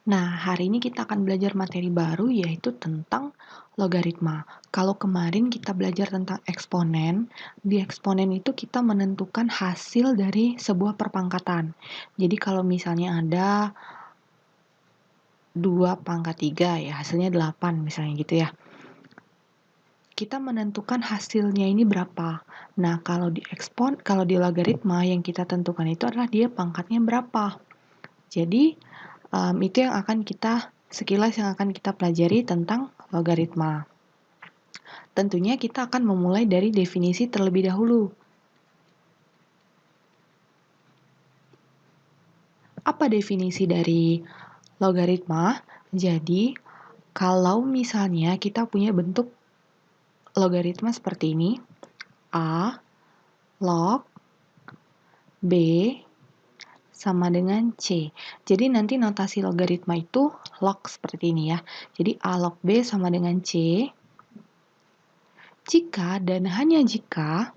Nah, hari ini kita akan belajar materi baru yaitu tentang logaritma. Kalau kemarin kita belajar tentang eksponen, di eksponen itu kita menentukan hasil dari sebuah perpangkatan. Jadi kalau misalnya ada 2 pangkat 3 ya, hasilnya 8 misalnya gitu ya. Kita menentukan hasilnya ini berapa. Nah, kalau di logaritma yang kita tentukan itu adalah dia pangkatnya berapa. Jadi, itu yang akan sekilas yang akan kita pelajari tentang logaritma. Tentunya kita akan memulai dari definisi terlebih dahulu. Apa definisi dari logaritma? Jadi, kalau misalnya kita punya bentuk logaritma seperti ini, A log B sama dengan C. Jadi nanti notasi logaritma itu log seperti ini ya. Jadi A log B sama dengan C. Jika dan hanya jika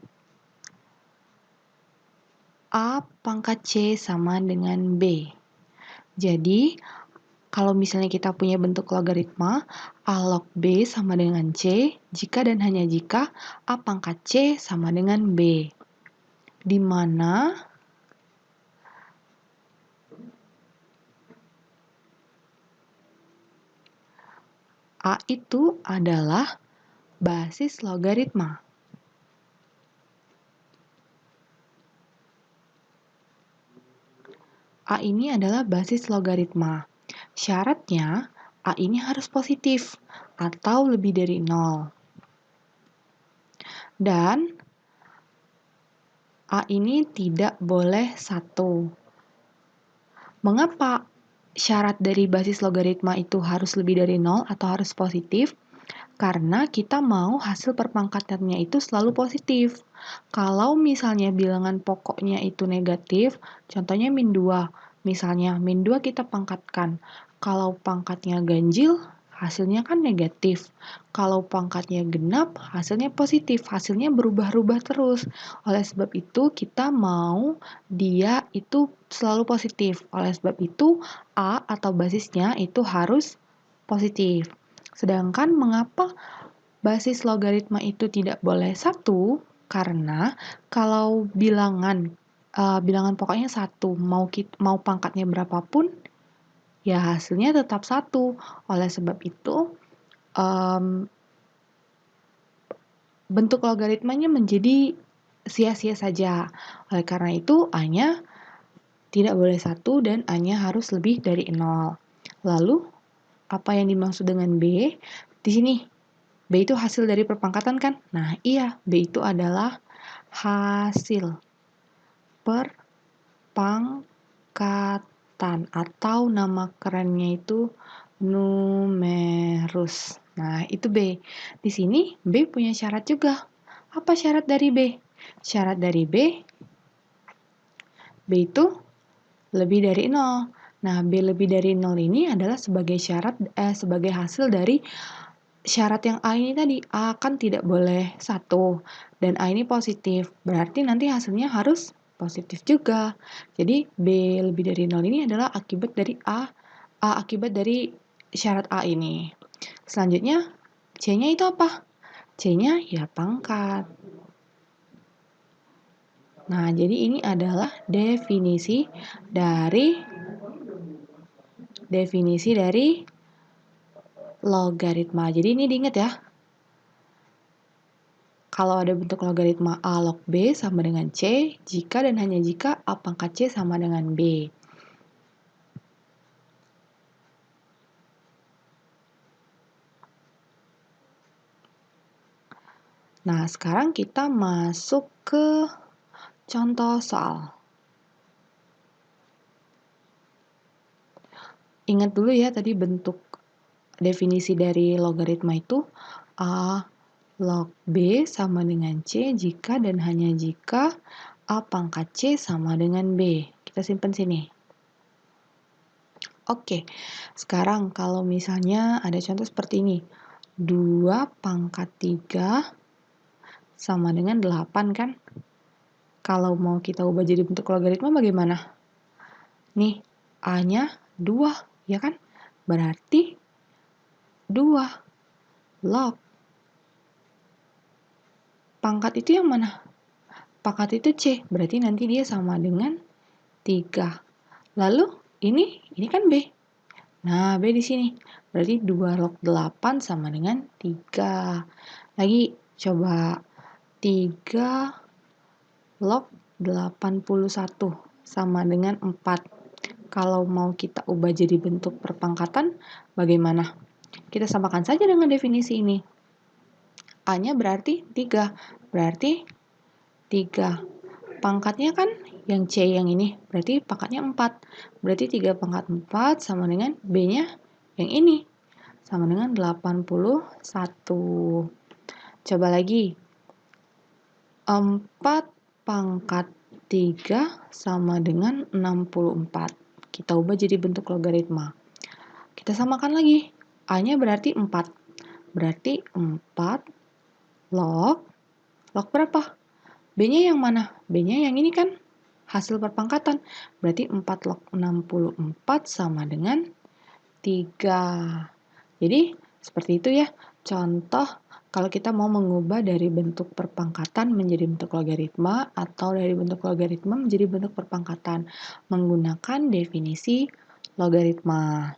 A pangkat C sama dengan B. Jadi, kalau misalnya kita punya bentuk logaritma, A log B sama dengan C, jika dan hanya jika A pangkat C sama dengan B. Di mana A itu adalah basis logaritma. A ini adalah basis logaritma. Syaratnya, A ini harus positif atau lebih dari 0. Dan A ini tidak boleh 1. Mengapa syarat dari basis logaritma itu harus lebih dari 0 atau harus positif? Karena kita mau hasil perpangkatannya itu selalu positif. Kalau misalnya bilangan pokoknya itu negatif, contohnya min 2. Misalnya min 2 kita pangkatkan. Kalau pangkatnya ganjil, hasilnya kan negatif. Kalau pangkatnya genap, hasilnya positif. Hasilnya berubah-ubah terus. Oleh sebab itu, kita mau dia itu selalu positif. Oleh sebab itu, A atau basisnya itu harus positif. Sedangkan mengapa basis logaritma itu tidak boleh 1? Karena kalau bilangan pokoknya 1, mau pangkatnya berapapun, ya hasilnya tetap 1. Oleh sebab itu, bentuk logaritmanya menjadi sia-sia saja. Oleh karena itu, A-nya tidak boleh 1 dan A-nya harus lebih dari 0. Lalu, apa yang dimaksud dengan B? Di sini, B itu hasil dari perpangkatan kan? Nah, iya, B itu adalah hasil perpangkatan atau nama kerennya itu numerus. Nah, itu B. Di sini B punya syarat juga. Apa syarat dari B? Syarat dari B itu lebih dari 0. Nah, B lebih dari 0 ini adalah sebagai hasil dari syarat yang A ini tadi. A kan tidak boleh 1 dan A ini positif. Berarti nanti hasilnya harus positif juga. Jadi B lebih dari 0 ini adalah akibat dari akibat dari syarat A ini. Selanjutnya C-nya itu apa? C-nya ya pangkat. Nah, jadi ini adalah definisi dari logaritma. Jadi ini diingat ya. Kalau ada bentuk logaritma A log B sama dengan C, jika dan hanya jika A pangkat C sama dengan B. Nah, sekarang kita masuk ke contoh soal. Ingat dulu ya tadi bentuk definisi dari logaritma itu A log B sama dengan C jika dan hanya jika A pangkat C sama dengan B. Kita simpan sini. Oke, sekarang kalau misalnya ada contoh seperti ini. 2 pangkat 3 sama dengan 8 kan? Kalau mau kita ubah jadi bentuk logaritma bagaimana? Nih, A-nya 2, ya kan? berarti 2. Log. Pangkat itu yang mana? Pangkat itu C, berarti nanti dia sama dengan 3. Lalu ini kan B. Nah, B di sini. Berarti 2 log 8 sama dengan 3. Lagi, coba 3 log 81 sama dengan 4. Kalau mau kita ubah jadi bentuk perpangkatan, bagaimana? Kita samakan saja dengan definisi ini. A-nya berarti 3. Berarti 3. Pangkatnya kan yang C yang ini, berarti pangkatnya 4. Berarti 3 pangkat 4 sama dengan B-nya yang ini, sama dengan 81. Coba lagi. 4 pangkat 3 sama dengan 64. Kita ubah jadi bentuk logaritma. Kita samakan lagi. A-nya berarti 4. Berarti 4 log berapa? B-nya yang mana? B-nya yang ini kan hasil perpangkatan. Berarti 4 log 64 sama dengan 3. Jadi, seperti itu ya. Contoh, kalau kita mau mengubah dari bentuk perpangkatan menjadi bentuk logaritma atau dari bentuk logaritma menjadi bentuk perpangkatan menggunakan definisi logaritma.